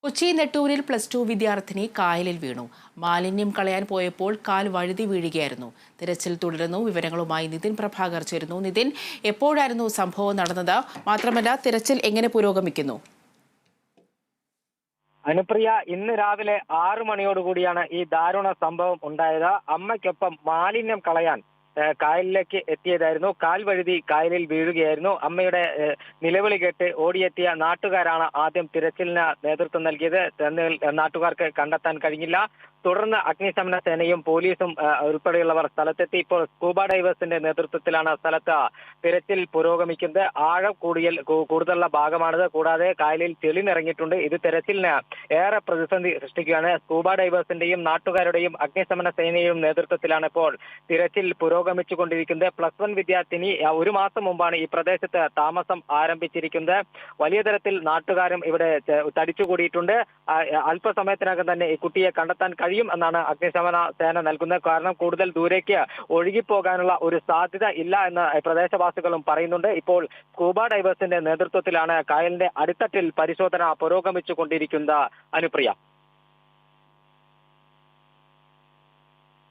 കൊച്ചി നെട്ടൂരിൽ +2 വിദ്യാർത്ഥിനി കായലിൽ വീണു. മാലിന്യം കളയാൻ പോയപ്പോൾ കാൽ വഴുതി വീഴുകയായിരുന്നു. തിരച്ചിൽ തുടരുന്നു. വിവരങ്ങളുമായി നിതിൻ പ്രഭാകർ ചേരുന്നു. നിതിൻ, എപ്പോഴായിരുന്നു സംഭവം നടന്നത്? മാത്രമല്ല, തിരച്ചിൽ എങ്ങനെ പുരോഗമിക്കുന്നു? അനുപ്രിയ, ഇന്ന് രാവിലെ 6 മണിയോടുകൂടിയാണ് ഈ ദാരുണ സംഭവം ഉണ്ടായത്. അമ്മയ്ക്കൊപ്പം മാലിന്യം കളയാൻ കായലിലേക്ക് എത്തിയതായിരുന്നു. കാൽ വഴുതി കായലിൽ വീഴുകയായിരുന്നു. അമ്മയുടെ നിലവിളി കേട്ട് ഓടിയെത്തിയ നാട്ടുകാരാണ് ആദ്യം തിരച്ചിലിന് നേതൃത്വം നൽകിയത്. നാട്ടുകാർക്ക് കണ്ടെത്താൻ കഴിഞ്ഞില്ല. തുടർന്ന് അഗ്നിശമന സേനയും പോലീസും ഉൾപ്പെടെയുള്ളവർ സ്ഥലത്തെത്തി. ഇപ്പോൾ സ്കൂബ ഡൈവേഴ്സിന്റെ നേതൃത്വത്തിലാണ് സ്ഥലത്ത് തിരച്ചിൽ പുരോഗമിക്കുന്നത്. ആഴം കൂടുതലുള്ള ഭാഗമാണിത്. കൂടാതെ കായലിൽ ചെളി നിറഞ്ഞിട്ടുണ്ട്. ഇത് തെരച്ചിലിന് ഏറെ പ്രതിസന്ധി സൃഷ്ടിക്കുകയാണ്. സ്കൂബ ഡൈവേഴ്സിന്റെയും നാട്ടുകാരുടെയും അഗ്നിശമന സേനയും നേതൃത്വത്തിലാണ് ഇപ്പോൾ തിരച്ചിൽ പുരോഗമിച്ചുകൊണ്ടിരിക്കുന്നത്. +1 വിദ്യാർത്ഥിനി 1 മാസം മുമ്പാണ് ഈ പ്രദേശത്ത് താമസം ആരംഭിച്ചിരിക്കുന്നത്. വലിയ തരത്തിൽ നാട്ടുകാരും ഇവിടെ തടിച്ചുകൂടിയിട്ടുണ്ട്. അല്പസമയത്തിനകം തന്നെ ഈ കുട്ടിയെ കണ്ടെത്താൻ കഴിയും എന്നാണ് അഗ്നിശമന സേന നൽകുന്നത്. കാരണം കൂടുതൽ ദൂരേക്ക് ഒഴുകിപ്പോകാനുള്ള ഒരു സാധ്യത ഇല്ല എന്ന് പ്രദേശവാസികളും പറയുന്നുണ്ട്. ഇപ്പോൾ സ്കൂബ ഡൈവേഴ്സിന്റെ നേതൃത്വത്തിലാണ് കായലിന്റെ അടിത്തട്ടിൽ പരിശോധന പുരോഗമിച്ചുകൊണ്ടിരിക്കുന്നത്. അനുപ്രിയ.